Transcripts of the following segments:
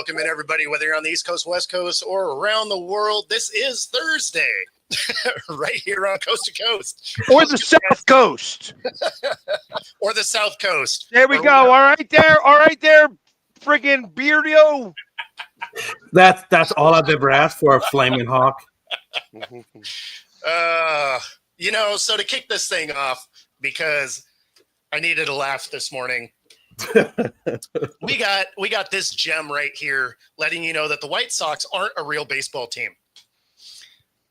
welcome in everybody, whether you're on the East Coast, West Coast, or around the world. This is Thursday, right here on Coast to Coast. Or the South Coast. Or the South Coast. There we go. All right there, friggin' Beardio. That's all I've ever asked for, a flaming hawk. So to kick this thing off, because I needed a laugh this morning, we got this gem right here letting you know that the White Sox aren't a real baseball team.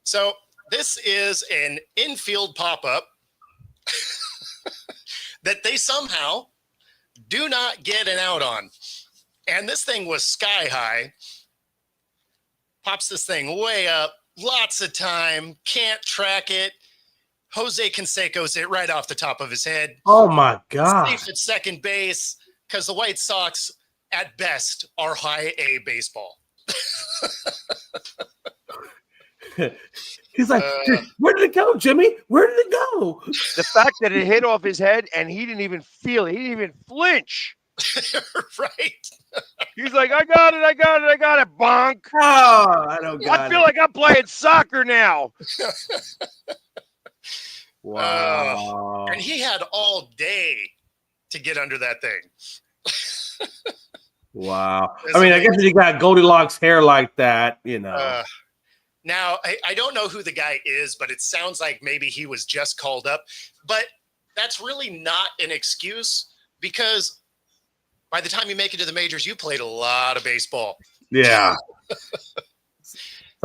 So this is an infield pop-up that they somehow do not get an out on. And this thing was sky high. Pops this thing way up, lots of time, can't track it. Jose Canseco's it right off the top of his head. Oh, my God. Safe at second base, because the White Sox, at best, are high A baseball. He's like, where did it go, Jimmy? Where did it go? The fact that it hit off his head and he didn't even feel it. He didn't even flinch. Right. He's like, I got it. Bonk. Oh, I don't got I feel like I'm playing soccer now. Wow. And he had all day to get under that thing. Wow. I mean, I guess if you got Goldilocks hair like that, you know. Now, I don't know who the guy is, but it sounds like maybe he was just called up. But that's really not an excuse, because by the time you make it to the majors, you played a lot of baseball. Yeah.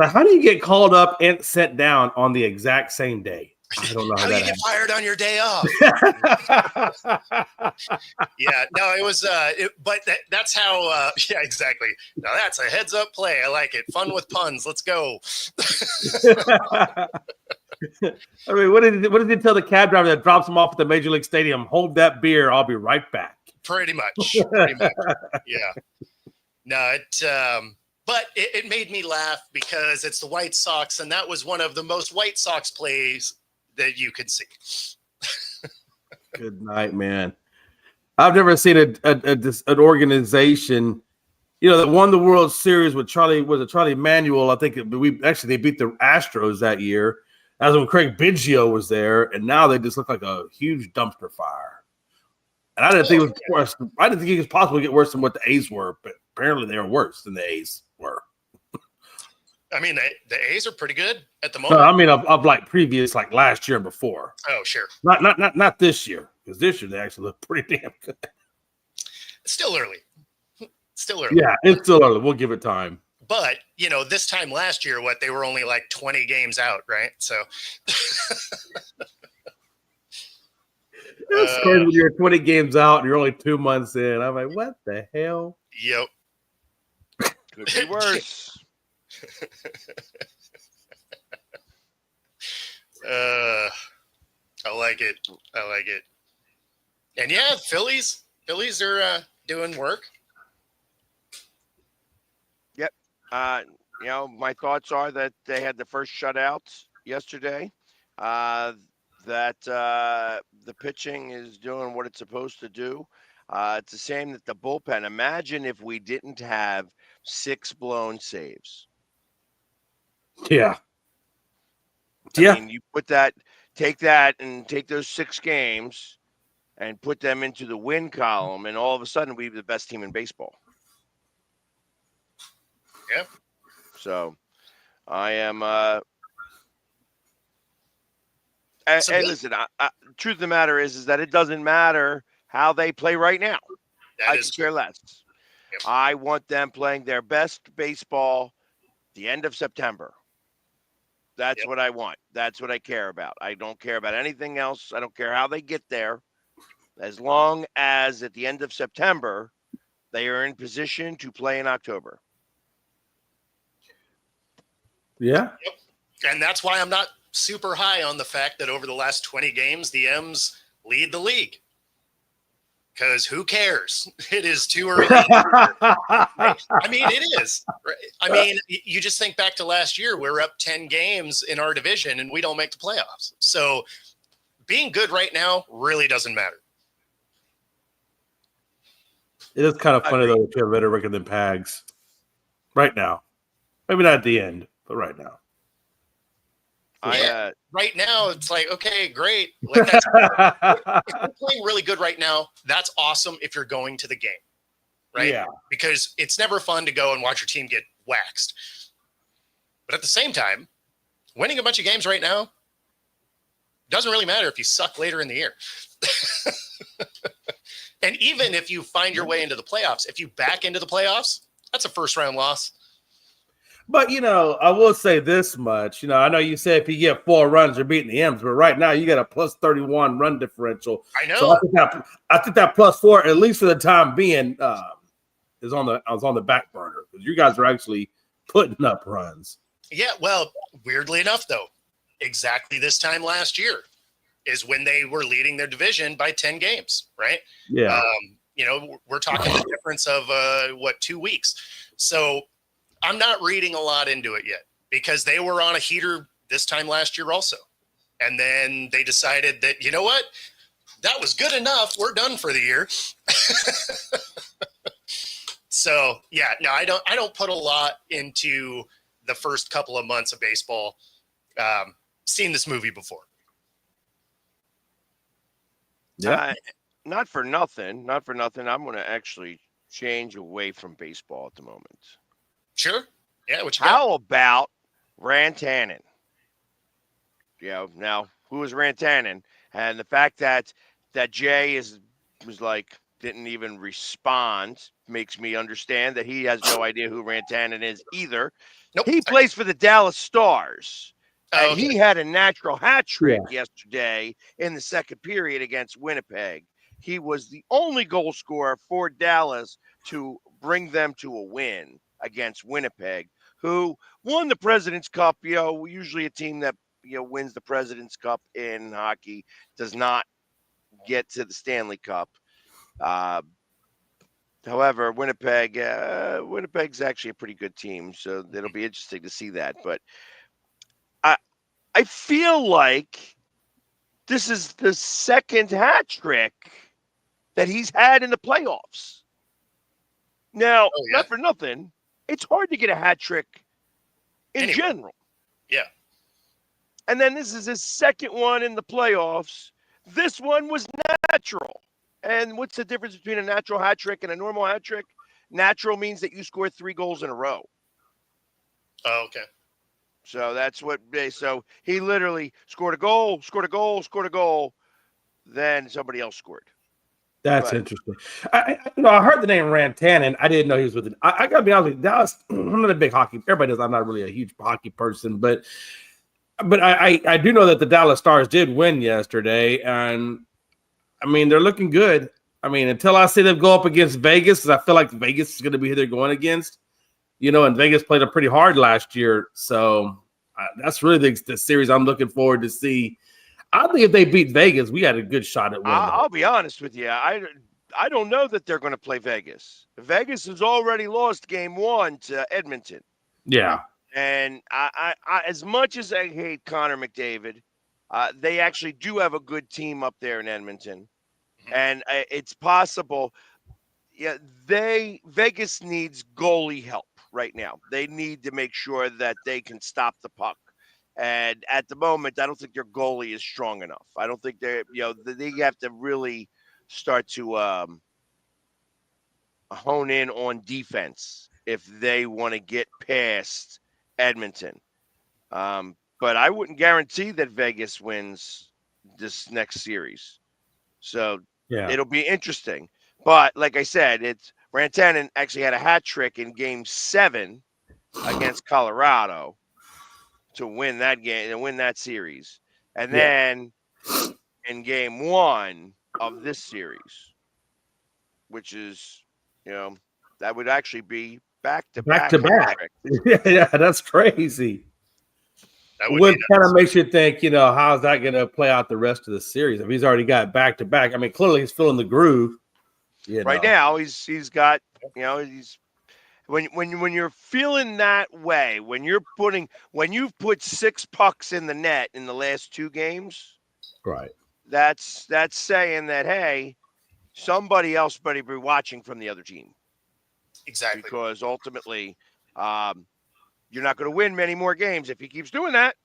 So how do you get called up and set down on the exact same day? I don't know how that you get fired on your day off. Yeah, no, it was, but that's how, yeah, exactly. Now that's a heads up play. I like it. Fun with puns. Let's go. I mean, what did he tell the cab driver that drops him off at the Major League Stadium? Hold that beer. I'll be right back. Pretty much. Yeah. No, but it made me laugh because it's the White Sox, and that was one of the most White Sox plays that you could see. Good night, man. I've never seen an organization, that won the World Series with Charlie Manuel. I think they beat the Astros that year. That was when Craig Biggio was there, and now they just look like a huge dumpster fire. And I didn't think it was worse. I didn't think it was possible to get worse than what the A's were, but apparently they were worse than the A's were. I mean, the A's are pretty good at the moment. No, I mean, of like previous, like last year and before. Oh, sure. Not this year, because this year they actually look pretty damn good. It's still early. Yeah, it's still early. We'll give it time. But, this time last year, they were only like 20 games out, right? So. It's crazy when you're 20 games out and you're only 2 months in. I'm like, what the hell? Yep. Could be worse. I like it. And yeah, Phillies are doing work. Yep. My thoughts are that they had the first shutouts yesterday. That the pitching is doing what it's supposed to do. It's the same that the bullpen. Imagine if we didn't have 6 blown saves. Yeah. I mean, you take those 6 games and put them into the win column, and all of a sudden we'd be the best team in baseball. Yeah. So I am and listen, truth of the matter is that it doesn't matter how they play right now. I could care less. Yep. I want them playing their best baseball the end of September. That's what I want. That's what I care about. I don't care about anything else. I don't care how they get there. As long as at the end of September, they are in position to play in October. Yeah. Yep. And that's why I'm not super high on the fact that over the last 20 games, the M's lead the league. Because who cares? It is too early. I mean, it is. I mean, you just think back to last year. We're up 10 games in our division, and we don't make the playoffs. So being good right now really doesn't matter. It is kind of funny, though, that you have better record than Pags. right now. Maybe not at the end, but right now. Right now, it's like, okay, great. Like that's, if you're playing really good right now, that's awesome if you're going to the game, right? Yeah. Because it's never fun to go and watch your team get waxed. But at the same time, winning a bunch of games right now doesn't really matter if you suck later in the year. And even if you find your way into the playoffs, if you back into the playoffs, that's a first-round loss. But, I will say this much. I know you said if you get 4 runs, you're beating the M's. But right now, you got a plus 31 run differential. I know. So I think that plus 4, at least for the time being, is on the back burner. Because you guys are actually putting up runs. Yeah, well, weirdly enough, though, exactly this time last year is when they were leading their division by 10 games, right? Yeah. We're talking the difference of, 2 weeks. So I'm not reading a lot into it yet because they were on a heater this time last year also. And then they decided that, you know what? That was good enough. We're done for the year. So, yeah, no, I don't put a lot into the first couple of months of baseball. Seen this movie before. Yeah. Not for nothing. I'm going to actually change away from baseball at the moment. Sure. Yeah. What you got? How about Rantanen? Now who is Rantanen? And the fact that Jay didn't even respond makes me understand that he has no idea who Rantanen is either. Nope. He plays for the Dallas Stars. And Okay. he had a natural hat trick yesterday in the second period against Winnipeg. He was the only goal scorer for Dallas to bring them to a win against Winnipeg, who won the President's Cup. Usually a team that wins the President's Cup in hockey does not get to the Stanley Cup. However, Winnipeg's actually a pretty good team, so it'll be interesting to see that. But I feel like this is the second hat trick that he's had in the playoffs. Now, not for nothing, it's hard to get a hat trick in general. Yeah. And then this is his second one in the playoffs. This one was natural. And what's the difference between a natural hat trick and a normal hat trick? Natural means that you score 3 goals in a row. Oh, okay. So that's so he literally scored a goal, then somebody else scored. That's interesting. I heard the name Rantanen. I didn't know he was with it. I got to be honest with you. Dallas, I'm not a big hockey. Everybody knows I'm not really a huge hockey person, but I do know that the Dallas Stars did win yesterday, and I mean they're looking good. I mean, until I see them go up against Vegas, because I feel like Vegas is going to be who they're going against. And Vegas played them pretty hard last year, so that's really the series I'm looking forward to see. I think if they beat Vegas, we had a good shot at winning. I'll be honest with you. I don't know that they're going to play Vegas. Vegas has already lost game 1 to Edmonton. Yeah. And I as much as I hate Connor McDavid, they actually do have a good team up there in Edmonton. Mm-hmm. And it's possible. Yeah, Vegas needs goalie help right now. They need to make sure that they can stop the puck. And at the moment, I don't think their goalie is strong enough. I don't think they have to really start to hone in on defense if they want to get past Edmonton. But I wouldn't guarantee that Vegas wins this next series. So it'll be interesting. But like I said, Rantanen actually had a hat trick in Game 7 against Colorado to win that game and win that series. And then in Game 1 of this series, which is, that would actually be back-to-back. Yeah, that's crazy. What kind of makes you think, how's that going to play out the rest of the series? If he's already got back-to-back, I mean, clearly he's feeling the groove. Right now, he's got, he's when you're feeling that way, when you've put 6 pucks in the net in the last 2 games, right? That's saying that, hey, somebody else better be watching from the other team. Exactly. Because ultimately, You're not going to win many more games if he keeps doing that.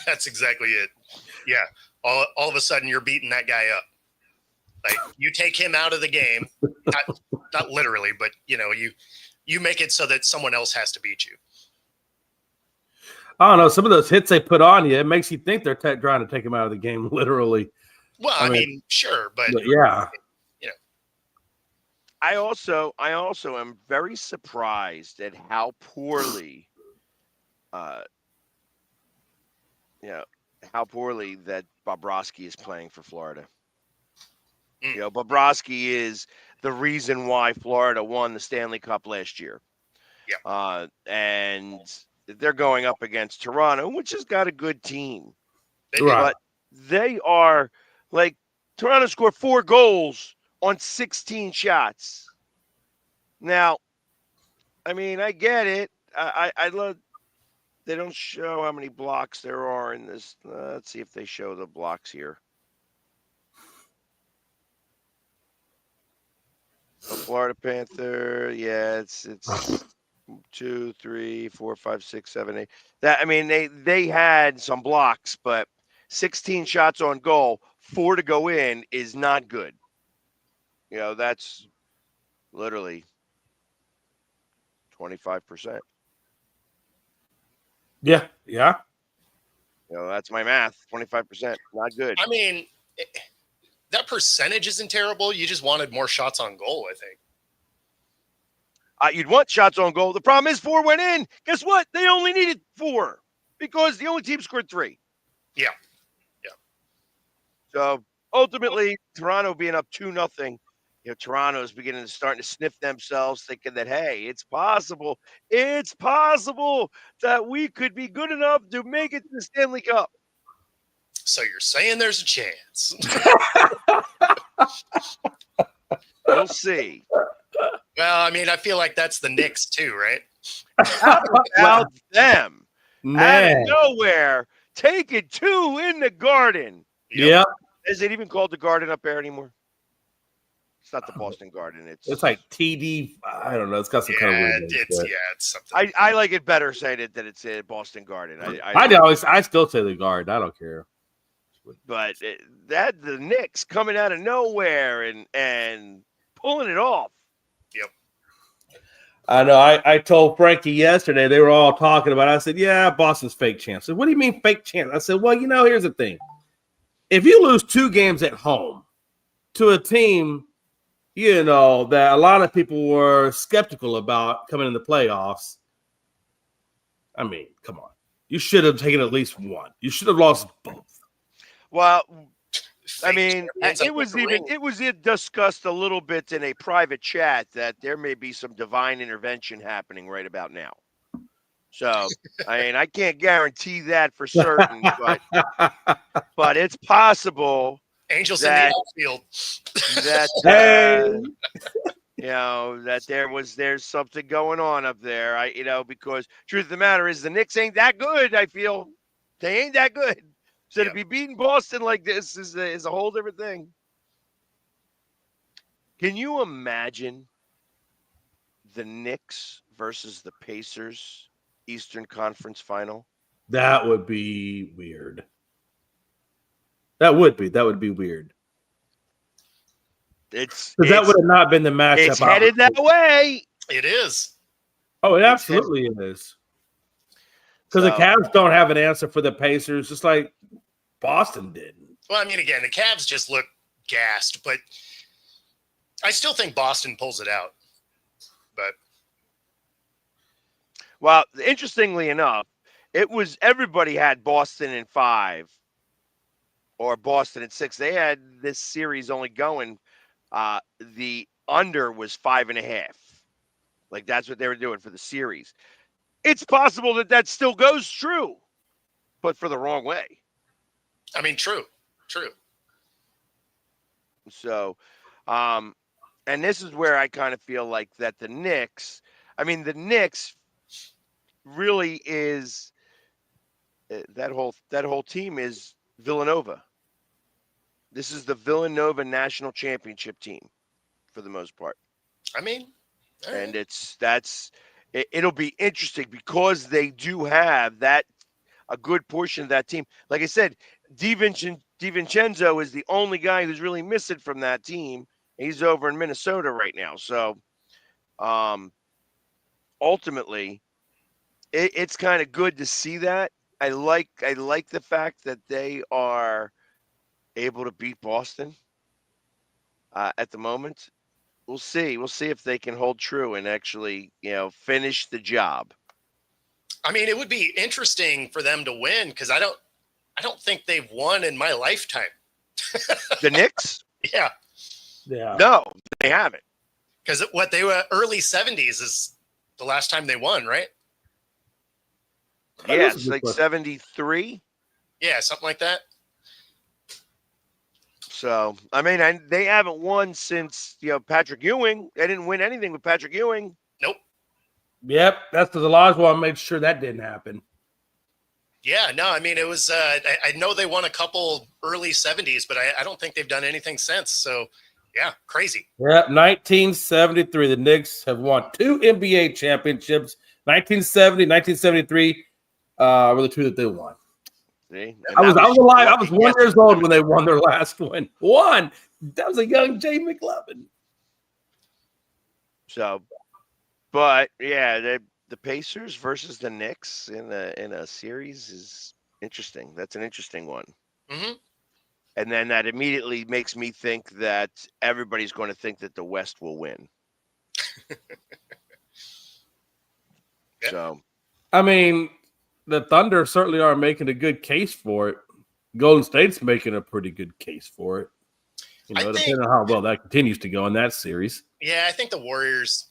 That's exactly it. Yeah. All of a sudden you're beating that guy up. Like you take him out of the game, not literally, but you make it so that someone else has to beat you. I don't know. Some of those hits they put on you, it makes you think they're trying to take him out of the game, literally. Well, I mean sure, but yeah. I also am very surprised at how poorly, how poorly that Bobrovsky is playing for Florida. Bobrovsky is the reason why Florida won the Stanley Cup last year. Yeah. And they're going up against Toronto, which has got a good team. Right. But they are like Toronto scored 4 goals on 16 shots. Now, I mean, I get it. I love. They don't show how many blocks there are in this. Let's see if they show the blocks here. A Florida Panther, yeah, it's 2, 3, 4, 5, 6, 7, 8. That I mean, they had some blocks, but 16 shots on goal, 4 to go in is not good. That's literally 25%. Yeah. That's my math. 25%, not good. I mean, that percentage isn't terrible. You just wanted more shots on goal, I think. You'd want shots on goal. The problem is 4 went in. Guess what? They only needed 4 because the only team scored 3. Yeah. So ultimately, Toronto being up 2-0, Toronto's starting to sniff themselves, thinking that, hey, it's possible that we could be good enough to make it to the Stanley Cup. So you're saying there's a chance? We'll see. Well, I mean, I feel like that's the Knicks too, right? How about them? Man. Out of nowhere, taking 2 in the Garden. Yeah. Is it even called the Garden up there anymore? It's not the Boston Garden. It's like TD. I don't know. It's got some kind of weird name, it's something. I like it better saying it that it's a Boston Garden. I still say the Garden. I don't care. But the Knicks coming out of nowhere and pulling it off. Yep. I know. I told Frankie yesterday, they were all talking about it. I said, yeah, Boston's fake champs. I said, what do you mean fake champs? I said, well, here's the thing. If you lose 2 games at home to a team, that a lot of people were skeptical about coming in the playoffs, I mean, come on. You should have taken at least 1. You should have lost both. Well, I mean, it was discussed a little bit in a private chat that there may be some divine intervention happening right about now. So, I mean, I can't guarantee that for certain, but it's possible. Angels in the outfield. That there's something going on up there. Because truth of the matter is the Knicks ain't that good. I feel they ain't that good. So to be beating Boston like this is a whole different thing. Can you imagine the Knicks versus the Pacers Eastern Conference Final? That would be weird. That would be weird. That would have not been the matchup. It's headed that way. It is. Oh, it absolutely is. Because the Cavs don't have an answer for the Pacers, just like Boston did. Well, I mean, again, the Cavs just look gassed, but I still think Boston pulls it out. But well, interestingly enough, everybody had Boston in 5 or Boston in 6. They had this series only going. The under was 5.5. Like that's what they were doing for the series. It's possible that still goes true, but for the wrong way. I mean, true. So, and this is where I kind of feel like that the Knicks really is that whole team is Villanova. This is the Villanova national championship team for the most part. I mean, and it'll be interesting because they do have a good portion of that team. Like I said, DiVincenzo is the only guy who's really missing from that team. He's over in Minnesota right now. So ultimately, it's kind of good to see that. I like the fact that they are able to beat Boston at the moment. We'll see. We'll see if they can hold true and actually, finish the job. I mean, it would be interesting for them to win because I don't think they've won in my lifetime. The Knicks? Yeah. No, they haven't. Because what they were early 70s is the last time they won, right? Yeah, it's like 73. Yeah, something like that. So, I mean, they haven't won since, Patrick Ewing. They didn't win anything with Patrick Ewing. Nope. Yep, that's the Olajuwon made sure that didn't happen. Yeah, no, I mean, it was, I know they won a couple early 70s, but I don't think they've done anything since. So, yeah, crazy. Yep, 1973. The Knicks have won 2 NBA championships. 1970, 1973 were the 2 that they won. See? I was alive. I was 1 year old when they won their last one. That was a young Jay McLovin. So, but yeah, the Pacers versus the Knicks in a series is interesting. That's an interesting one. Mm-hmm. And then that immediately makes me think that everybody's going to think that the West will win. Yep. So, I mean, the Thunder certainly are making a good case for it. Golden State's making a pretty good case for it. Depending on how well that continues to go in that series. Yeah, I think the Warriors,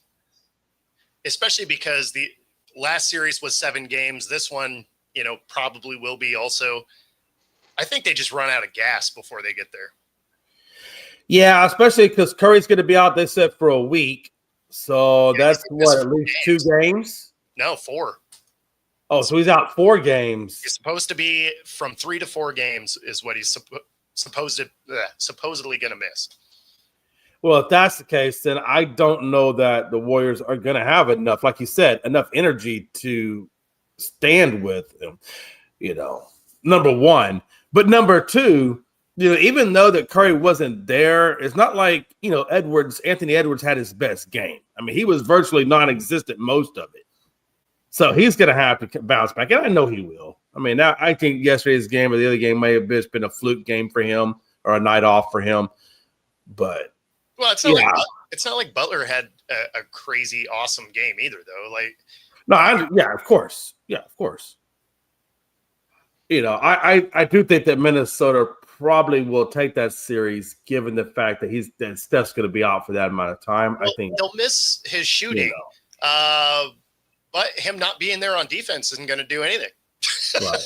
especially because the last series was 7 games. This one, probably will be also. I think they just run out of gas before they get there. Yeah, especially because Curry's going to be out, they said, for a week. So that's at least 2 games? No, 4. Oh, so he's out 4 games. He's supposed to be from 3 to 4 games is what he's supposedly going to miss. Well, if that's the case, then I don't know that the Warriors are going to have enough, like you said, enough energy to stand with him, number one. But number two, even though that Curry wasn't there, it's not like, Anthony Edwards had his best game. I mean, he was virtually non-existent most of it. So he's going to have to bounce back, and I know he will. I mean, I think yesterday's game or the other game may have been a fluke game for him or a night off for him. But well, it's not like Butler had a crazy awesome game either, though. Of course. I do think that Minnesota probably will take that series, given the fact that Steph's going to be out for that amount of time. Well, I think they'll miss his shooting, but him not being there on defense isn't going to do anything. Right.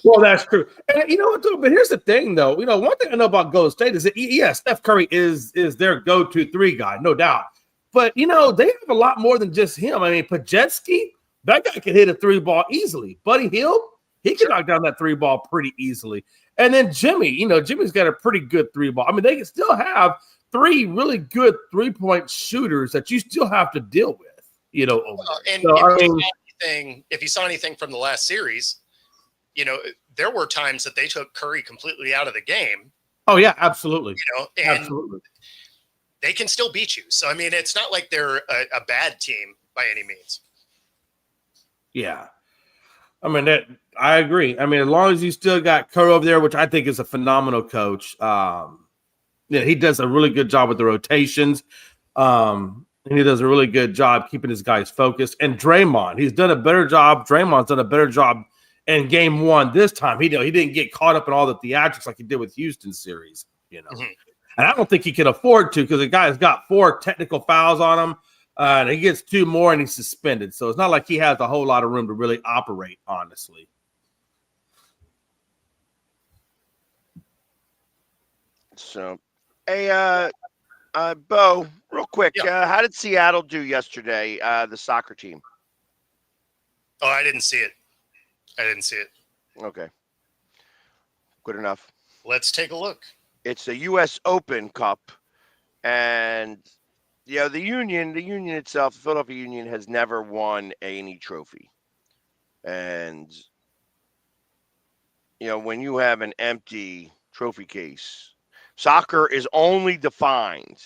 Well, that's true. And you know what, though? But here's the thing, though. One thing I know about Golden State is that, Steph Curry is their go-to 3 guy, no doubt. But, they have a lot more than just him. I mean, Pajetsky, that guy can hit a 3-ball easily. Buddy Hield, he can knock down that 3-ball pretty easily. And then Jimmy, Jimmy's got a pretty good 3-ball. I mean, they can still have 3 really good 3-point shooters that you still have to deal with, if you saw anything from the last series, there were times that they took Curry completely out of the game. Oh, yeah, absolutely. And absolutely. They can still beat you. So, I mean, it's not like they're a bad team by any means. Yeah. I mean, I agree. I mean, as long as you still got Curry over there, which I think is a phenomenal coach. He does a really good job with the rotations. And he does a really good job keeping his guys focused. And Draymond, he's done a better job. Draymond's done a better job in game 1 this time. He didn't get caught up in all the theatrics like he did with Houston series, Mm-hmm. And I don't think he can afford to, because the guy's got 4 technical fouls on him. And he gets 2 more and he's suspended. So it's not like he has a whole lot of room to really operate, honestly. So, hey, Bo, real quick, how did Seattle do yesterday, the soccer team? Oh, I didn't see it. Okay. Good enough. Let's take a look. It's the U.S. Open Cup, and the Union itself, the Philadelphia Union has never won any trophy. And, when you have an empty trophy case, soccer is only defined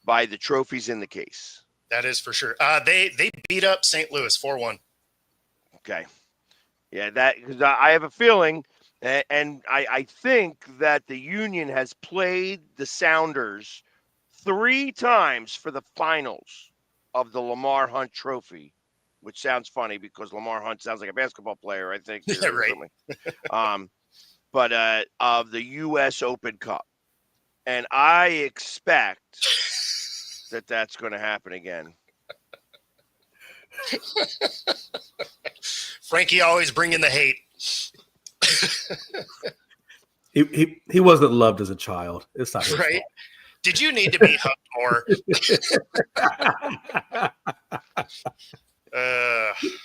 by the trophies in the case. That is for sure. They beat up St. Louis 4-1. Okay. Yeah, because I have a feeling, and I think that the Union has played the Sounders 3 times for the finals of the Lamar Hunt Trophy, which sounds funny because Lamar Hunt sounds like a basketball player, I think. Yeah, right. But of the U.S. Open Cup. And I expect that that's going to happen again. Frankie always bringing the hate. He wasn't loved as a child. It's not his right. fault. Did you need to be hugged more?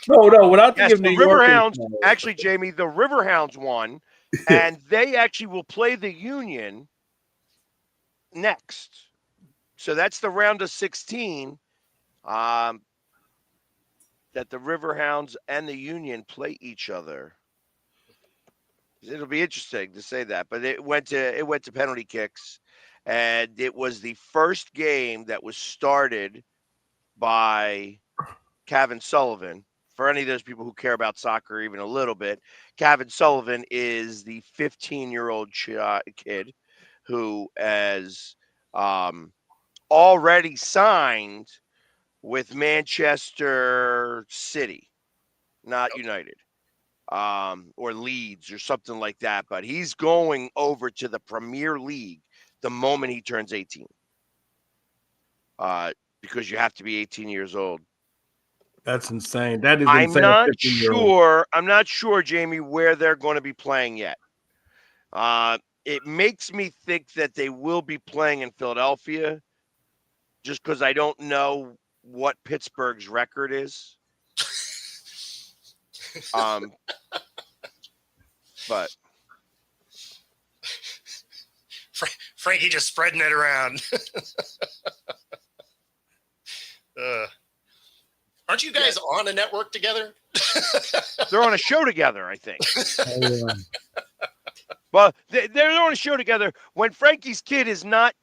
No. When I think of the New York, Riverhounds, actually, Jamie, the Riverhounds won, and they actually will play the Union next. So that's the round of 16 that the Riverhounds and the Union play each other. It'll be interesting to say that, but it went to penalty kicks, and it was the first game that was started by Kevin Sullivan. For any of those people who care about soccer even a little bit, Kevin Sullivan is the 15-year-old kid who has already signed with Manchester City, not United, or Leeds or something like that. But he's going over to the Premier League the moment he turns 18, because you have to be 18 years old. That's insane. That is I'm insane. I'm not sure, Jamie, where they're going to be playing yet. It makes me think that they will be playing in Philadelphia, just because I don't know what Pittsburgh's record is. But Frankie just spreading it around. Aren't you guys on a network together? They're on a show together, I think. Well, they're on a show together when Frankie's kid is not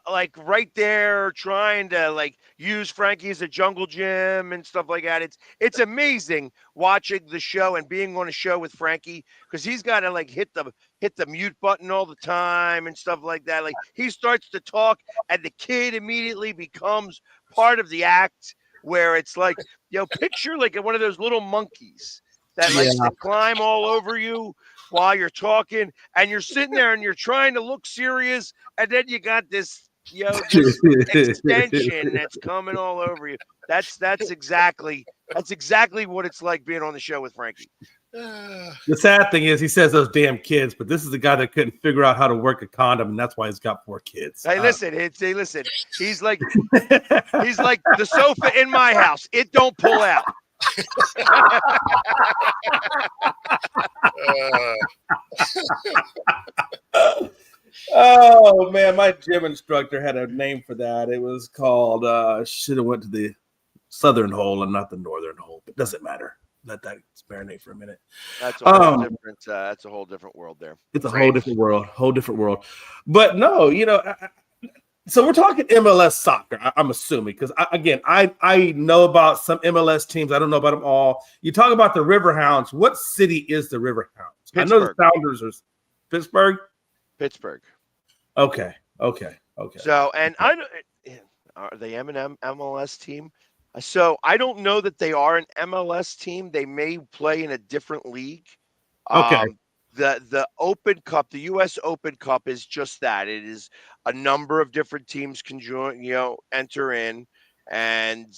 like right there trying to like use Frankie as a jungle gym and stuff like that. It's amazing watching the show and being on a show with Frankie, because he's got to like hit the mute button all the time and stuff like that. Like he starts to talk and the kid immediately becomes part of the act, where it's like, picture like one of those little monkeys that likes to climb all over you while you're talking, and you're sitting there and you're trying to look serious, and then you got this this extension that's coming all over you. That's exactly what it's like being on the show with Frankie. The sad thing is he says those damn kids, but this is the guy that couldn't figure out how to work a condom, and that's why he's got 4 kids. Hey, listen. He's like the sofa in my house. It don't pull out. Oh man, my gym instructor had a name for that. It was called should have went to the southern hole and not the northern hole, but doesn't matter. Let that marinate for a minute. That's a whole different. That's a whole different world there. It's a whole different world. But no, so we're talking MLS soccer. I'm assuming, because I know about some MLS teams. I don't know about them all. You talk about the Riverhounds. What city is the Riverhounds? Pittsburgh. I know the Sounders are Pittsburgh. Pittsburgh. Okay. So, and are they M&M MLS team? So I don't know that they are an MLS team. They may play in a different league. Okay. The Open Cup, the U.S. Open Cup, is just that. It is a number of different teams can join, enter in, and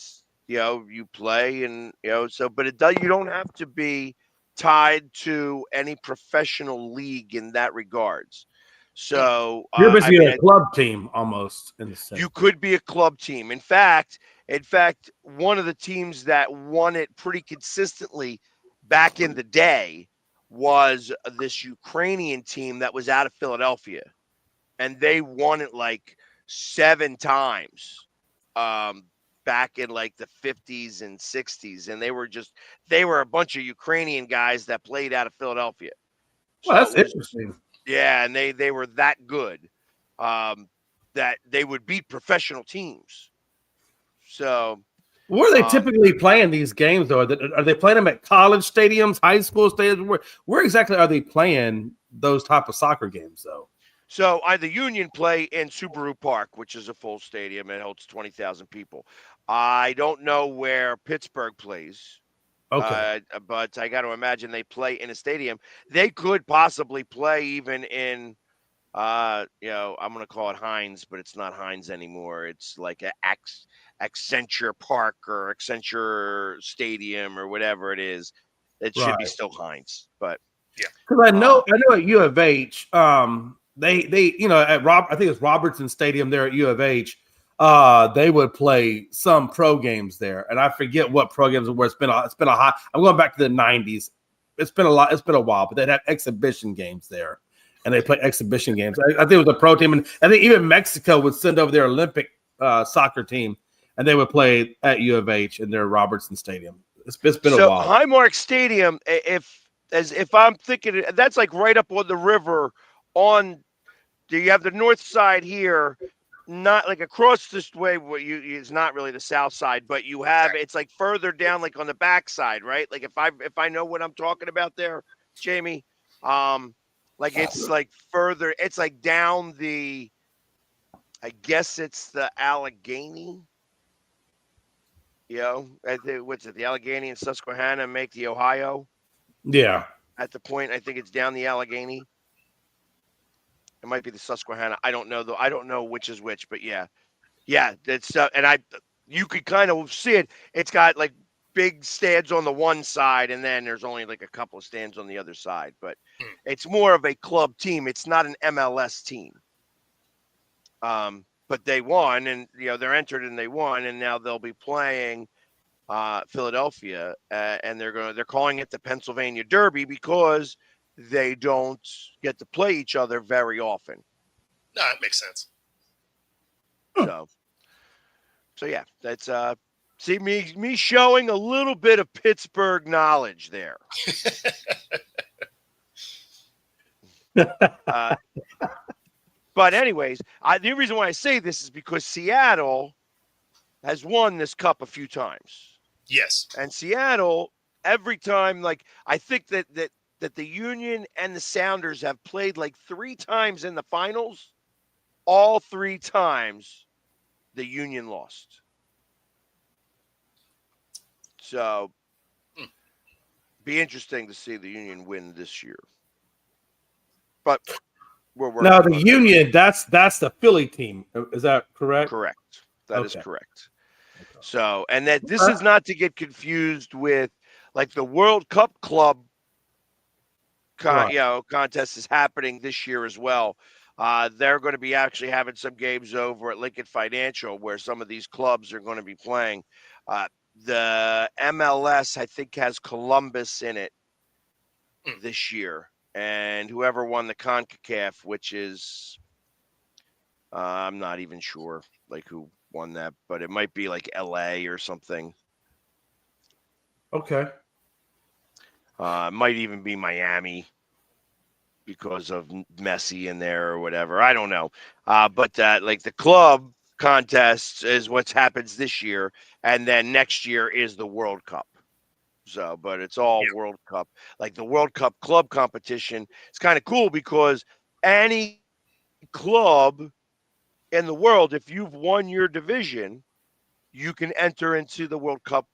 you play, and but it does. You don't have to be tied to any professional league in that regards. So you're basically a club team almost in the sense. You could be a club team. In fact, one of the teams that won it pretty consistently back in the day was this Ukrainian team that was out of Philadelphia, and they won it like 7 times. back in like the 50s and 60s, and they were a bunch of Ukrainian guys that played out of Philadelphia. Well, that's interesting. Yeah, and they were that good that they would beat professional teams. So where are they typically playing these games, though? Are they playing them at college stadiums, high school stadiums? Where exactly are they playing those type of soccer games, though? So the Union play in Subaru Park, which is a full stadium and holds 20,000 people. I don't know where Pittsburgh plays. Okay. But I got to imagine they play in a stadium. They could possibly play even in, I'm going to call it Heinz, but it's not Heinz anymore. It's like a Accenture Park or Accenture Stadium or whatever it is. It should be still Heinz, but yeah. Because I know at U of H, they at I think it's Robertson Stadium there at U of H. They would play some pro games there, and I forget what pro games were. It's been a hot. I'm going back to the 90s. It's been a while, but they'd have exhibition games there, and they play exhibition games. I think it was a pro team, and I think even Mexico would send over their Olympic soccer team, and they would play at U of H in their Robertson Stadium. It's been a while. Highmark Stadium, if I'm thinking, that's like right up on the river. You have the north side here. Not like across this way, it's not really the south side, but you have it's like further down, like on the back side, right? Like if I know what I'm talking about there, Jamie, like it's like further, it's like down I guess it's the Allegheny, what's it? The Allegheny and Susquehanna make the Ohio. Yeah. At the point, I think it's down the Allegheny. It might be the Susquehanna. I don't know though. I don't know which is which, but yeah. That's and you could kind of see it. It's got like big stands on the one side, and then there's only like a couple of stands on the other side. But it's more of a club team. It's not an MLS team. But they won, and they're entered and they won, and now they'll be playing Philadelphia, and they're calling it the Pennsylvania Derby because they don't get to play each other very often. No, it makes sense. So yeah, that's see me showing a little bit of Pittsburgh knowledge there. But anyways, the reason why I say this is because Seattle has won this cup a few times. Yes. And Seattle, every time, like I think that the Union and the Sounders have played like 3 times in the finals. All 3 times the Union lost. So be interesting to see the Union win this year. But we're working. Now the Union, that's the Philly team. Is that correct? Correct. That is correct. Okay. So, and that this is not to get confused with like the World Cup club contest is happening this year as well. They're going to be actually having some games over at Lincoln Financial where some of these clubs are going to be playing. The MLS, I think, has Columbus in it this year. And whoever won the CONCACAF, which is, I'm not even sure like who won that, but it might be like LA or something. Okay. Might even be Miami because of Messi in there or whatever. I don't know. But like the club contest is what happens this year. And then next year is the World Cup. So, but it's all World Cup. Like the World Cup club competition. It's kind of cool because any club in the world, if you've won your division, you can enter into the World Cup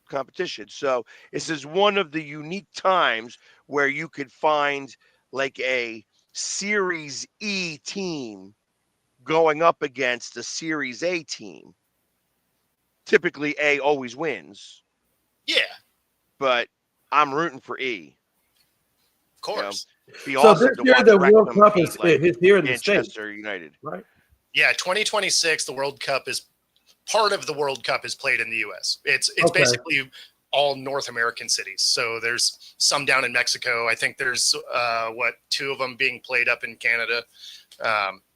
competition. So this is one of the unique times where you could find like a Series E team going up against a Series A team. Typically A always wins. Yeah. But I'm rooting for E. Of course. So awesome this year the World Cup is here in the States. Manchester United. Right. Yeah, 2026, the World Cup is part of the World Cup is played in the U.S. It's basically all North American cities. So there's some down in Mexico. I think there's 2 of them being played up in Canada.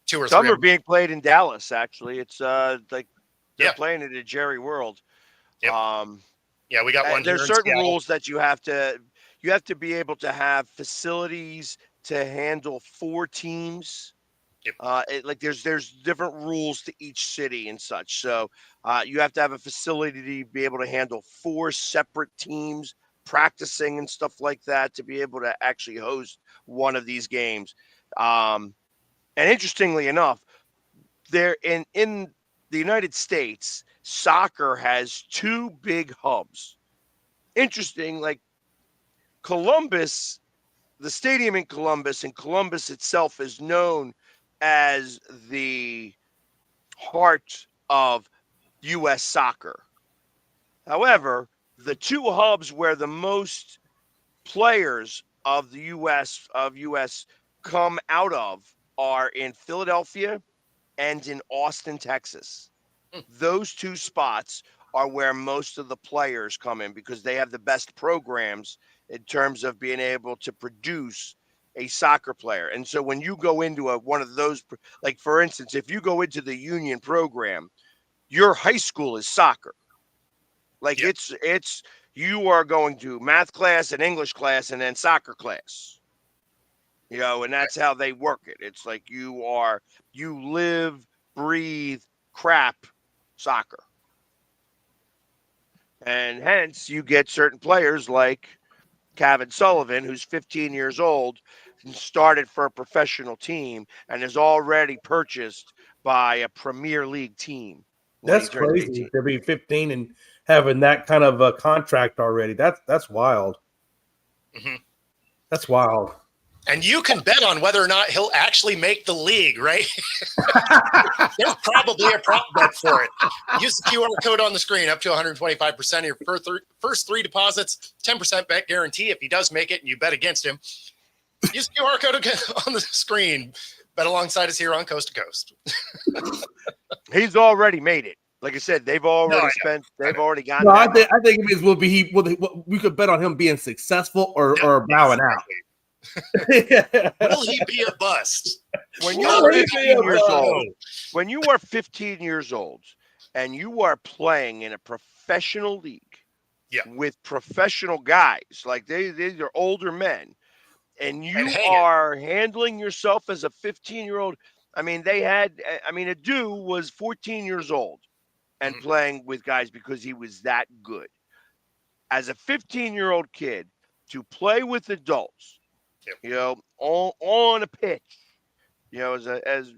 2 or 3. Some are being played in Dallas. Actually, it's They're playing it at Jerry World. Yep. Yeah, we got one. There's certain rules that you have to be able to have facilities to handle 4 teams. Yep. There's different rules to each city and such. So you have to have a facility to be able to handle 4 separate teams practicing and stuff like that to be able to actually host one of these games. And interestingly enough, there in the United States, soccer has 2 big hubs. Interesting, like Columbus, the stadium in Columbus, and Columbus itself is known as the heart of U.S. soccer. However, the 2 hubs where the most players of the U.S. come out of are in Philadelphia and in Austin, Texas. Those 2 spots are where most of the players come in because they have the best programs in terms of being able to produce a soccer player. And so when you go into one of those, like for instance, if you go into the Union program, your high school is soccer. Like it's you are going to math class and English class and then soccer class. And that's how they work it. It's like you live, breathe, crap soccer. And hence you get certain players like Kevin Sullivan, who's 15 years old and started for a professional team and is already purchased by a Premier League team. That's crazy to be 15 and having that kind of a contract already. That's wild. Mm-hmm. That's wild. And you can bet on whether or not he'll actually make the league, right? There's probably a prop bet for it. Use the QR code on the screen, up to 125% of your first 3 deposits, 10% bet guarantee if he does make it and you bet against him. Use the QR code on the screen. Bet alongside us here on Coast to Coast. He's already made it. Like I said, they've already spent. They've already gotten. No, I think it means we could bet on him being successful or bowing out. Will he be a bust? When you are 15 years old, and you are playing in a professional league with professional guys, like these are older men, and you are handling yourself as a 15-year-old. I mean, Adu was 14 years old and playing with guys because he was that good. As a 15-year-old kid to play with adults, on a pitch, as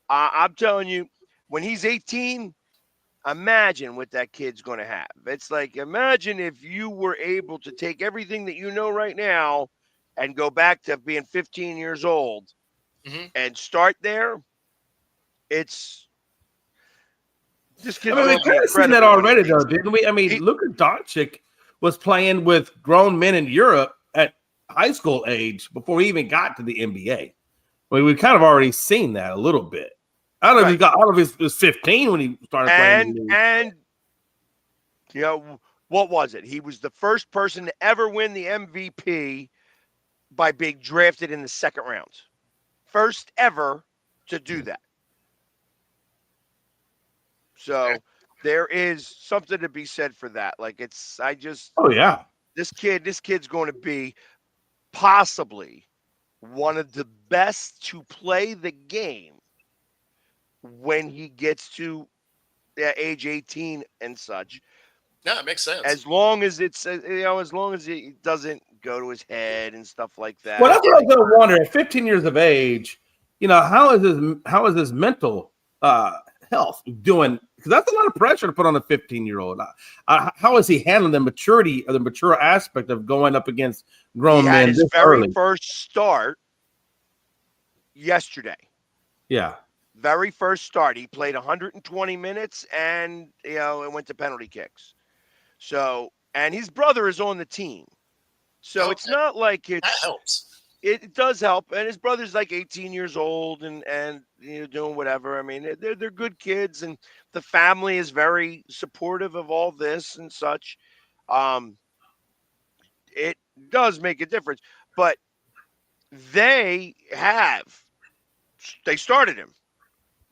I'm telling you, when he's 18, imagine what that kid's going to have. It's like, imagine if you were able to take everything that you know right now and go back to being 15 years old and start there. It's this kid. I mean, we kind of seen that already, though, didn't we? I mean, Luka Doncic was playing with grown men in Europe at high school age before he even got to the NBA. I mean, we kind of already seen that a little bit. I don't know if he got out of his 15 when he started playing. And what was it? He was the first person to ever win the MVP by being drafted in the second round. First ever to do that. So there is something to be said for that. Like this kid's going to be possibly one of the best to play the game when he gets to age 18 and such. No, it makes sense. As long as it's, as long as it doesn't go to his head and stuff like that. Well, that's what I was going to wonder. At 15 years of age, how is his mental health doing? Because that's a lot of pressure to put on a 15-year-old. How is he handling the maturity or the mature aspect of going up against grown men his this very early? First start yesterday. Yeah. Very first start. He played 120 minutes and, it went to penalty kicks. So, and his brother is on the team. So it's not like that helps. It does help. And his brother's like 18 years old and doing whatever. I mean, they're good kids and the family is very supportive of all this and such. It does make a difference, but they started him.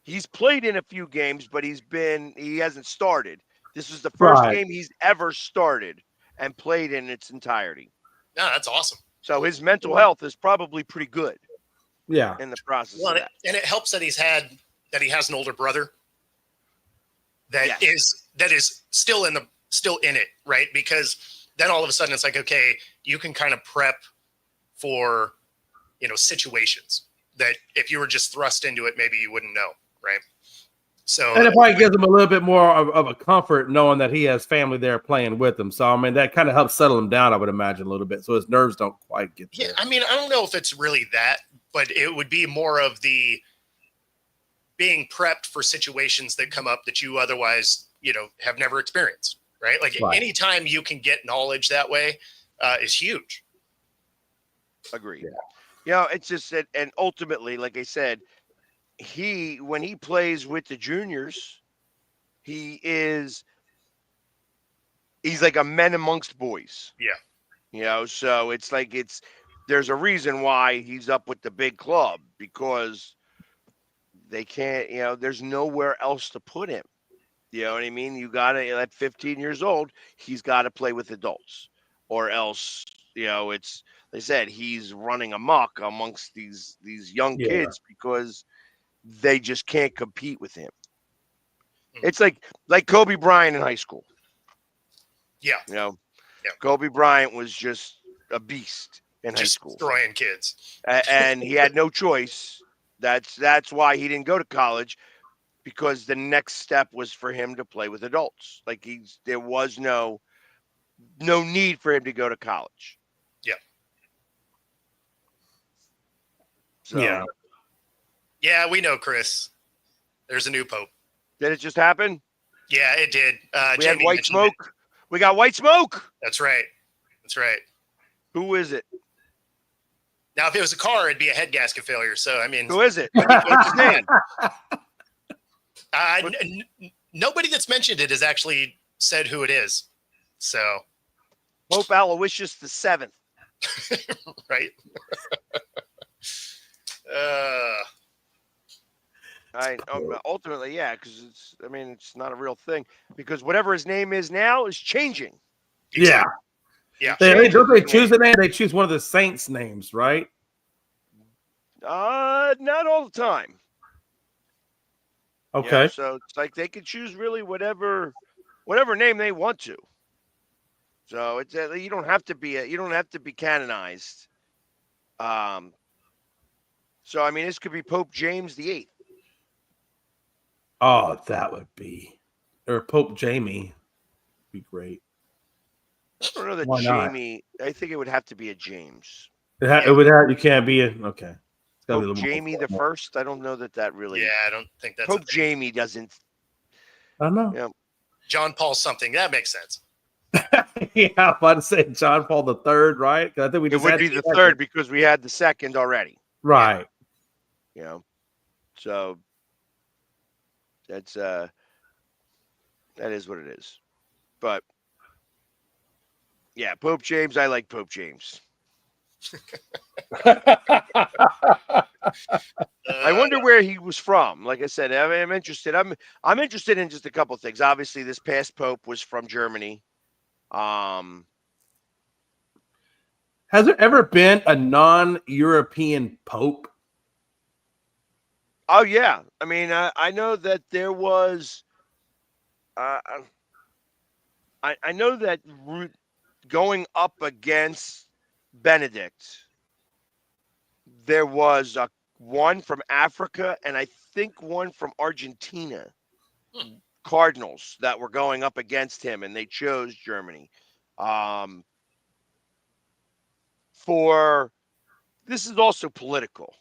He's played in a few games, but he hasn't started. This is the first game he's ever started and played in its entirety. Yeah, that's awesome. So his mental health is probably pretty good. Yeah. In the process well, of that. And it helps that he has an older brother that is still in it, right? Because then all of a sudden it's like, okay, you can kind of prep for, situations that if you were just thrust into it, maybe you wouldn't know, right? So, and it probably gives him a little bit more of a comfort knowing that he has family there playing with him. So, I mean, that kind of helps settle him down, I would imagine, a little bit, so his nerves don't quite get there. Yeah, I mean, I don't know if it's really that, but it would be more of the being prepped for situations that come up that you otherwise, have never experienced, right? Like anytime you can get knowledge that way is huge. Agreed. Yeah. It's just that, and ultimately, like I said, when he plays with the juniors, he's like a man amongst boys. Yeah. So it's like there's a reason why he's up with the big club, because they can't, there's nowhere else to put him. You know what I mean? You got to, at 15 years old, he's got to play with adults, or else, it's, they said he's running amok amongst these young kids because they just can't compete with him. It's like Kobe Bryant in high school. Yeah. Kobe Bryant was just a beast in high school, destroying kids, and he had no choice. That's why he didn't go to college, because the next step was for him to play with adults. Like there was no need for him to go to college. Yeah. So, yeah, we know, Chris. There's a new pope. Did it just happen? Yeah, it did. We had white smoke. We got white smoke. That's right. Who is it? Now, if it was a car, it'd be a head gasket failure. So, I mean, who is it? What's his name? Nobody that's mentioned it has actually said who it is. So, Pope Aloysius the VII. Right. Ultimately, yeah, because it's not a real thing, because whatever his name is now is changing. Yeah. Don't they choose the name? They choose one of the saints' names, right? Not all the time. Okay. So it's like they could choose really whatever name they want to. So it's you don't have to be canonized. So this could be Pope James VIII. Oh, that would be, or Pope Jamie, be great. I don't know that Jamie. I think it would have to be a James. It would have. You can't be okay. Pope Jamie the First. I don't know that really. Yeah, I don't think that's Pope Jamie doesn't. I don't know. John Paul something that makes sense. Yeah, I'm about to say John Paul III, right? I think it would be the third because we had the second already. Right. So that's that is what it is. But yeah, Pope James. I like Pope James. I wonder where he was from. Like I said, I'm interested. I'm interested in just a couple of things. Obviously, this past Pope was from Germany. Has there ever been a non-European Pope? Oh yeah, I know that there was. I know that going up against Benedict, there was one from Africa and I think one from Argentina, Cardinals, that were going up against him, and they chose Germany. This is also political.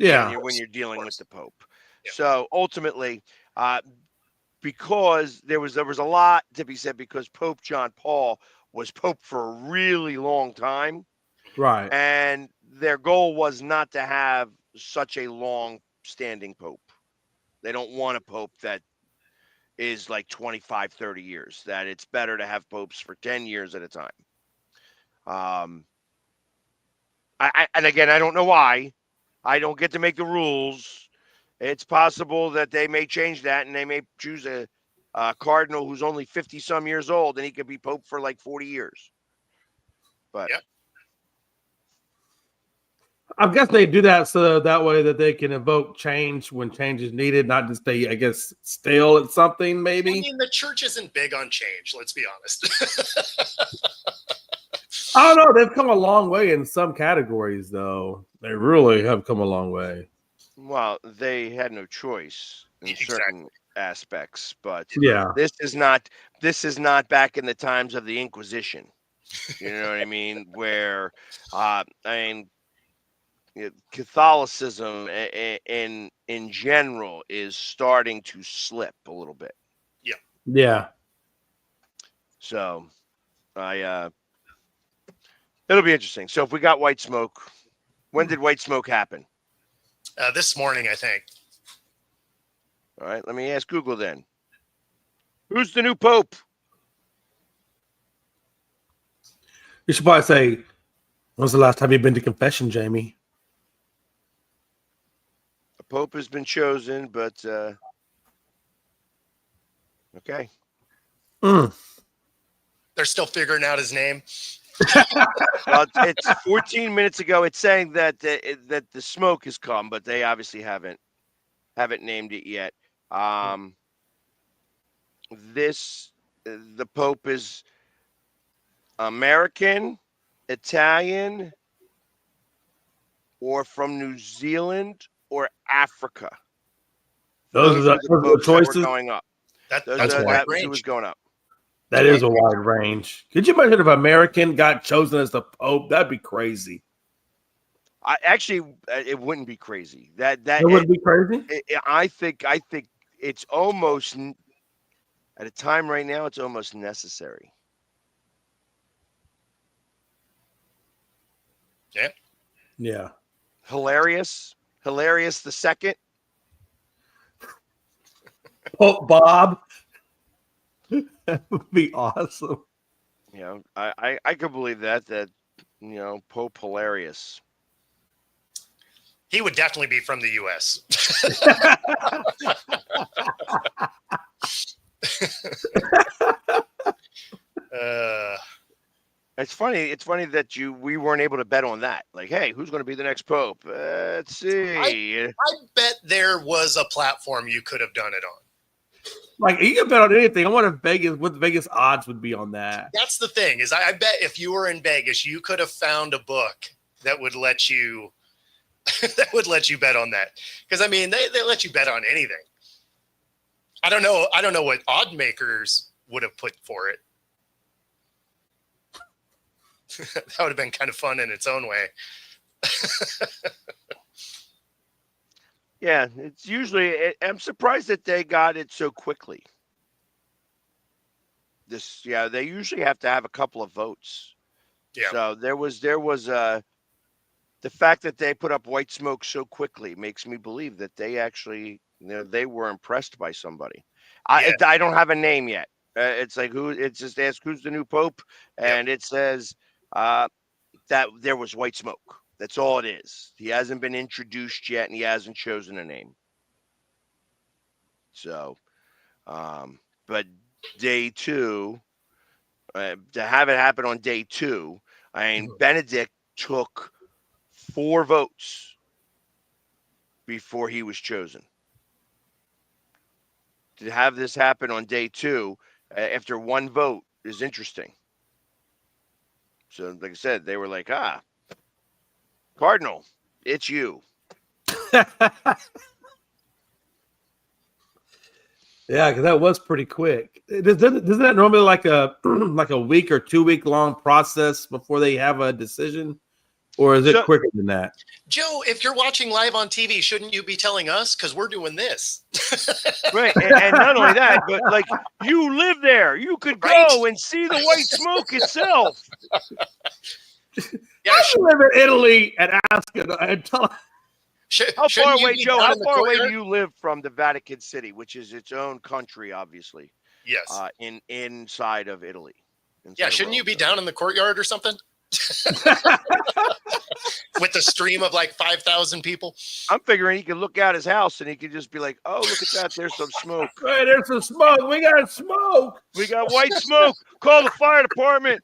Yeah. When you're dealing with the Pope. Yeah. So ultimately, because there was a lot to be said, because Pope John Paul was Pope for a really long time. Right. And their goal was not to have such a long-standing Pope. They don't want a Pope that is like 25, 30 years, that it's better to have popes for 10 years at a time. And again, I don't know why. I don't get to make the rules. It's possible that they may change that and they may choose a cardinal who's only 50 some years old and he could be Pope for like 40 years. But Yep. I guess they do that so that way that they can evoke change when change is needed, not just stay, I guess, stale at something, maybe. I mean, the church isn't big on change, let's be honest. I don't know. They've come a long way in some categories, though. They really have come a long way. well, they had no choice in certain aspects, but Yeah. this is not back in the times of the Inquisition. You know what I mean? Where Catholicism in general is starting to slip a little bit. Yeah. So it'll be interesting. So if we got white smoke, when did white smoke happen? This morning, I think. All right, let me ask Google then. Who's the new Pope? You should probably say, when's the last time you've been to confession, Jamie? A Pope has been chosen, but okay. They're still figuring out his name. Well, it's 14 minutes ago. It's saying that the smoke has come, but they obviously haven't named it yet. The Pope is American, Italian, or from New Zealand or Africa. Those are the choices going up. That's a wide Who was range. going up? That is a wide range. Could you imagine if an American got chosen as the Pope? That'd be crazy. It wouldn't be crazy. That wouldn't be crazy. I think it's almost at a time right now. It's almost necessary. Yeah. Yeah. Hilarious the second. Pope Bob. That would be awesome. You know, I could believe that Pope Hilarious. He would definitely be from the U.S. It's funny that we weren't able to bet on that. Like, hey, who's going to be the next Pope? Let's see. I bet there was a platform you could have done it on. Like, you can bet on anything. I wonder what the Vegas odds would be on that. That's the thing, is I bet if you were in Vegas, you could have found a book that would let you bet on that. Because I mean, they let you bet on anything. I don't know what odd makers would have put for it. That would have been kind of fun in its own way. Yeah, it's usually. I'm surprised that they got it so quickly. They usually have to have a couple of votes. Yeah. So there was the fact that they put up white smoke so quickly makes me believe that they actually, they were impressed by somebody. Yeah. I don't have a name yet. It's like it's just ask who's the new Pope, and It says that there was white smoke. That's all it is. He hasn't been introduced yet, and he hasn't chosen a name. So, but day two, to have it happen on day two, I mean, Benedict took 4 votes before he was chosen. To have this happen on day two, after 1 vote, is interesting. So, like I said, they were like, Cardinal, it's you. Yeah, because that was pretty quick. Isn't that normally like a week or 2 week long process before they have a decision? Or is it quicker than that? Joe, if you're watching live on TV, shouldn't you be telling us? Because we're doing this. Right. And not only that, but like you live there. You could go and see the white smoke itself. Yeah, I live in Italy and ask it. How far away, Joe? How far away do you live from the Vatican City, which is its own country, obviously? Yes. Inside of Italy. Shouldn't you be down in the courtyard or something? with the stream of like 5,000 people. I'm figuring he can look out his house and he can just be like, "Oh, look at that! There's some smoke. Hey, there's some smoke. We got smoke. We got white smoke. Call the fire department."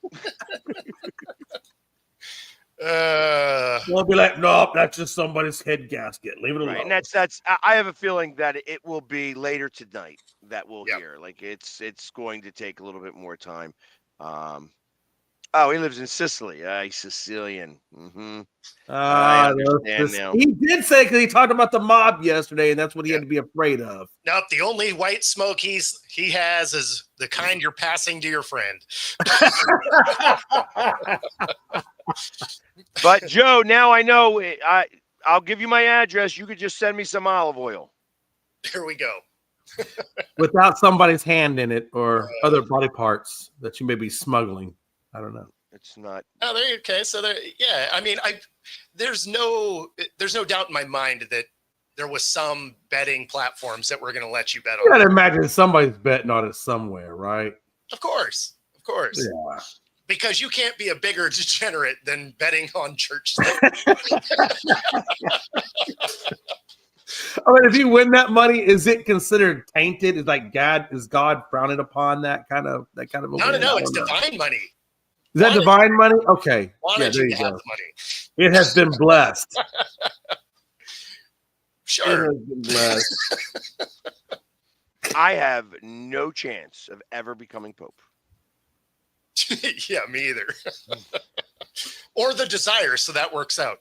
We'll be like, nope, that's just somebody's head gasket. Leave it alone. Right, and that's. I have a feeling that it will be later tonight that we'll hear. Like it's going to take a little bit more time. Oh, he lives in Sicily. He's Sicilian. Mm-hmm. I understand now. He did say, because he talked about the mob yesterday, and that's what he had to be afraid of. Nope, the only white smoke he has is the kind you're passing to your friend. But Joe, now I know. I'll give you my address. You could just send me some olive oil. Here we go. Without somebody's hand in it or other body parts that you may be smuggling. I don't know. It's not. Oh, there you okay. So there, yeah. I mean, there's no doubt in my mind that there was some betting platforms that were going to let you bet on. You gotta imagine somebody's betting on it somewhere, right? Of course. Yeah. Because you can't be a bigger degenerate than betting on church. I mean, if you win that money, is it considered tainted? Is God frowning upon that kind of No, it's divine money. Is that divine money? Okay. Wanted you to have the money. It has been blessed. Sure. It has been blessed. I have no chance of ever becoming Pope. Yeah, me either. Or the desire, so that works out.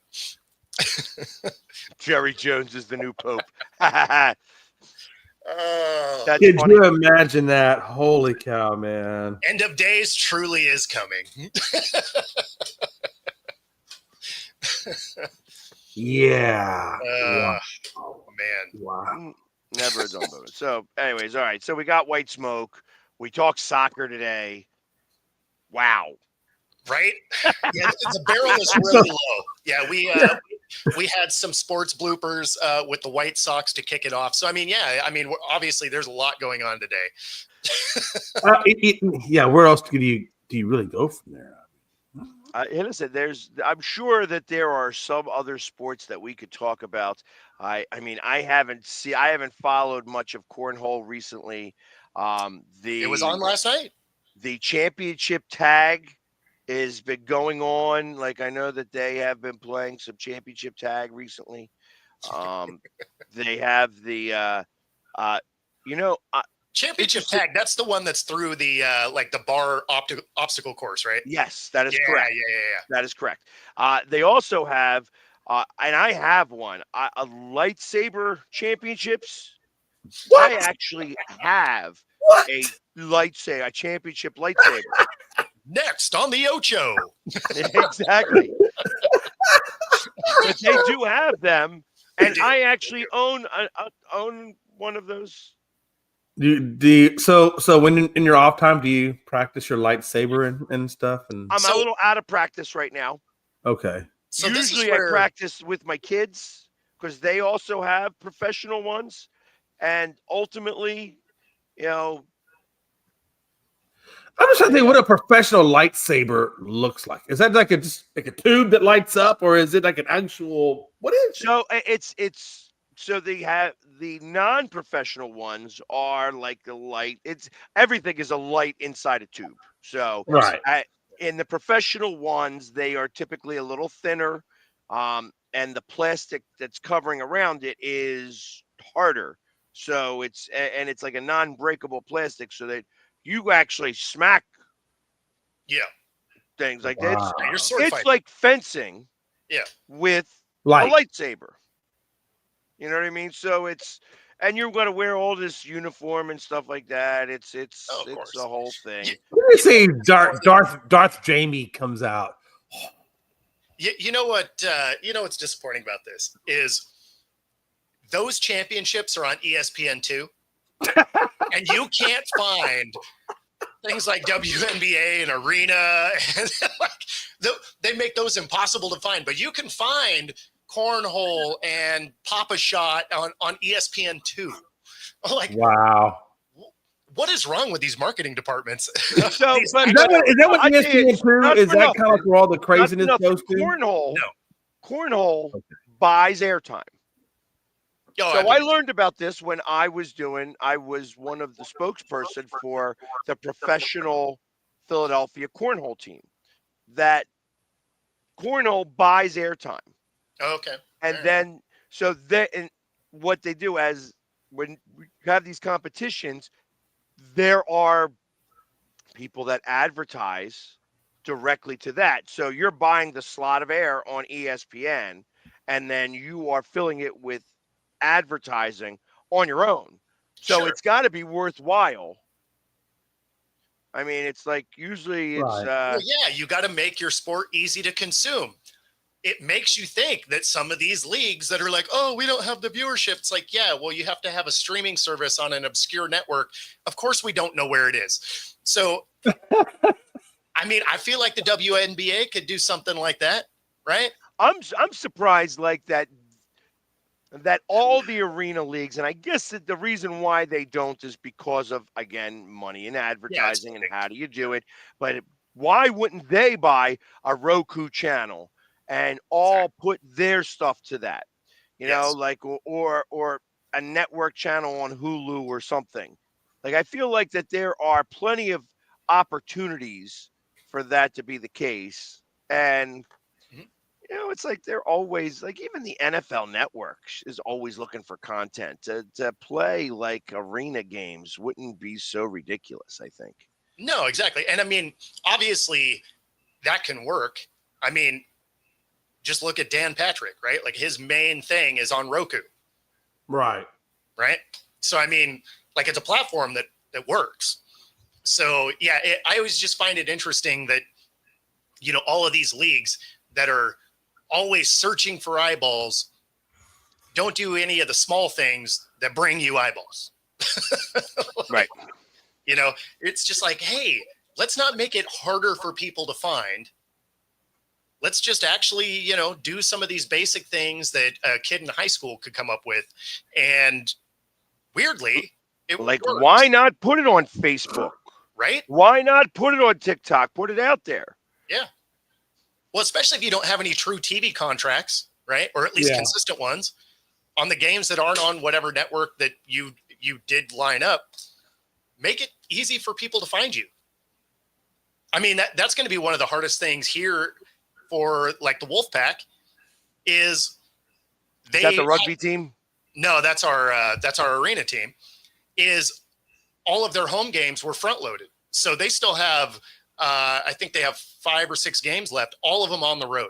Jerry Jones is the new Pope. That's Could funny. You imagine that? Holy cow, man. End of days truly is coming. Yeah. Wow. Man. Wow. Never a dull moment. So, anyways, all right. So we got white smoke. We talked soccer today. Wow. Right? Yeah, the barrel is really low. Yeah, we had some sports bloopers with the White Sox to kick it off. So, obviously there's a lot going on today. Yeah, where else do you really go from there? Listen, I'm sure that there are some other sports that we could talk about. I haven't followed much of cornhole recently. It was on last night. The championship tag has been going on. Like, I know that they have been playing some championship tag recently. They have the, championship tag. That's the one that's through the the bar obstacle course, right? Yes, that is correct. Yeah. That is correct. They also have, and I have one, a lightsaber championships. What? I actually have a championship lightsaber. Next on the Ocho. Exactly. But they do have them, and I actually own one of those. So when in your off time, do you practice your lightsaber and stuff? And I'm a little out of practice right now. Okay. So usually I practice with my kids because they also have professional ones, and ultimately, I'm just trying to think what a professional lightsaber looks like. Is that like a tube that lights up, or is it like an actual? What is? So so they have the non-professional ones are like the light. Everything is a light inside a tube. So right. In the professional ones, they are typically a little thinner, and the plastic that's covering around it is harder. So it's like a non-breakable plastic, so that you actually smack. Yeah. Things like wow. that. It's like fencing. Yeah. With a lightsaber. You know what I mean? So and you're going to wear all this uniform and stuff like that. It's a whole thing. Let me see. Darth Jamie comes out. You know what? What's disappointing about this is those championships are on ESPN2, and you can't find things like WNBA and Arena, and they make those impossible to find. But you can find cornhole and Papa Shot on ESPN2. Like, wow. what is wrong with these marketing departments? So, Is that what ESPN2 is? That kind of where all the craziness goes to? Cornhole buys airtime. Oh, So I learned about this when I was one of the spokesperson for the professional Philadelphia cornhole team. That cornhole buys airtime. Okay. And then and what they do as when we have these competitions, there are people that advertise directly to that. So you're buying the slot of air on ESPN, and then you are filling it with advertising on your own. So It's got to be worthwhile. I mean, it's like usually it's well, yeah, you got to make your sport easy to consume. It makes you think that some of these leagues that are like, oh, we don't have the viewership. It's like, yeah, well, you have to have a streaming service on an obscure network. Of course, we don't know where it is. So, I mean, I feel like the WNBA could do something like that, right? I'm surprised like that all the arena leagues, and I guess that the reason why they don't is because of, again, money and advertising and how do you do it. But why wouldn't they buy a Roku channel and all put their stuff to that, you know, like, or a network channel on Hulu or something? Like, I feel like that there are plenty of opportunities for that to be the case. And, you know, it's like they're always like, even the NFL network is always looking for content to play like arena games. Wouldn't be so ridiculous, I think. No, exactly. And I mean, obviously that can work. I mean, just look at Dan Patrick, right? Like his main thing is on Roku. Right. Right. So, I mean, like it's a platform that works. So, yeah, I always just find it interesting that, you know, all of these leagues that are always searching for eyeballs don't do any of the small things that bring you eyeballs. Right. You know, it's just like, hey, let's not make it harder for people to find. Let's just actually, you know, do some of these basic things that a kid in high school could come up with. And weirdly, it like, works. why not put it on Facebook? Right? Why not put it on TikTok? Put it out there. Yeah. Well, especially if you don't have any true TV contracts, right? Or at least consistent ones on the games that aren't on whatever network that you did line up. Make it easy for people to find you. I mean, that's going to be one of the hardest things here for like the Wolfpack is they. Is that the rugby team? No, that's our arena team. Is all of their home games were front loaded, so they still have. I think they have 5 or 6 games left, all of them on the road.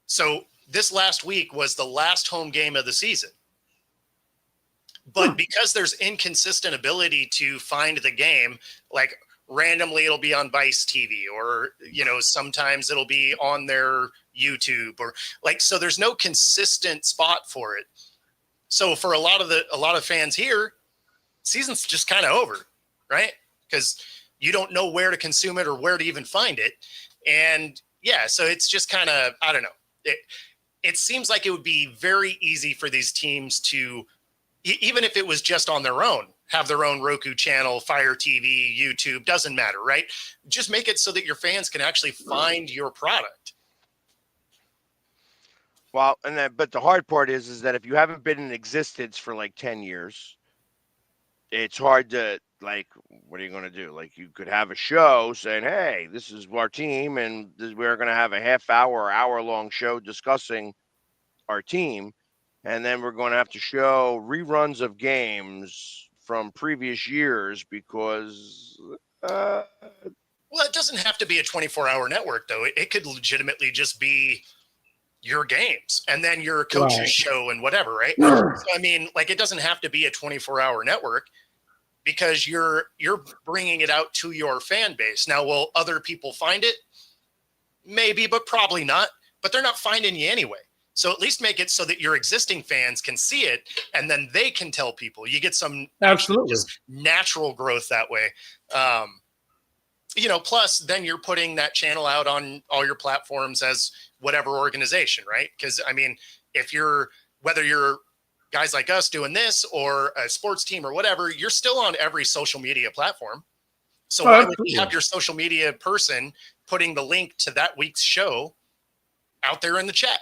So this last week was the last home game of the season. But because there's inconsistent ability to find the game, like randomly it'll be on Vice TV or, you know, sometimes it'll be on their YouTube or like, so there's no consistent spot for it. So for a lot of fans here, season's just kind of over, right? Because you don't know where to consume it or where to even find it. And yeah, so it's just kind of, I don't know. It seems like it would be very easy for these teams to, even if it was just on their own, have their own Roku channel, Fire TV, YouTube, doesn't matter, right? Just make it so that your fans can actually find your product. Well, but the hard part is that if you haven't been in existence for like 10 years, it's hard to, like, what are you going to do? Like, you could have a show saying, hey, this is our team, and we're going to have a hour-long show discussing our team, and then we're going to have to show reruns of games from previous years because well, it doesn't have to be a 24-hour network, though. It could legitimately just be your games and then your coach's show and whatever, right? So, I mean, like, it doesn't have to be a 24-hour network because you're bringing it out to your fan base. Now, will other people find it? Maybe, but probably not. But they're not finding you anyway. So at least make it so that your existing fans can see it and then they can tell people. You get some just natural growth that way. You know, plus then you're putting that channel out on all your platforms as whatever organization, right? Because I mean, whether you're guys like us doing this or a sports team or whatever, you're still on every social media platform. So why would you have your social media person putting the link to that week's show out there in the chat,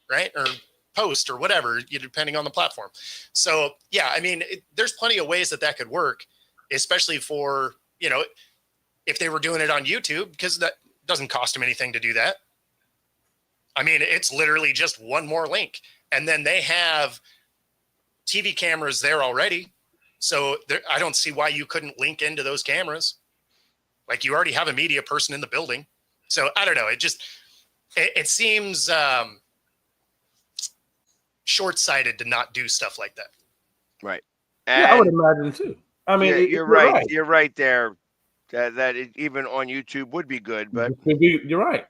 right? Or post or whatever, depending on the platform. So yeah, I mean, there's plenty of ways that could work, especially for, if they were doing it on YouTube, because that doesn't cost them anything to do that. I mean, it's literally just one more link. And then they have TV cameras there already. So I don't see why you couldn't link into those cameras. Like, you already have a media person in the building. So I don't know. It seems short-sighted to not do stuff like that. Right. And I would imagine too. I mean, you're right. You're right there. That even on YouTube would be good, but you're right.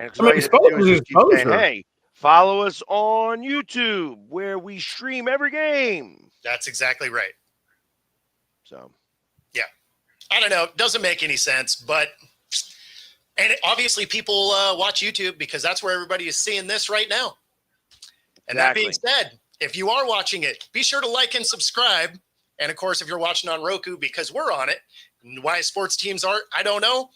And all you have to do is keep saying, hey, follow us on YouTube where we stream every game. That's exactly right. So, yeah, I don't know. It doesn't make any sense, but obviously people watch YouTube because that's where everybody is seeing this right now. And That being said, if you are watching it, be sure to like and subscribe. And of course, if you're watching on Roku, because we're on it, why sports teams aren't, I don't know.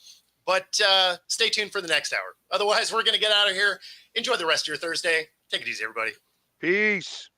But stay tuned for the next hour. Otherwise, we're going to get out of here. Enjoy the rest of your Thursday. Take it easy, everybody. Peace.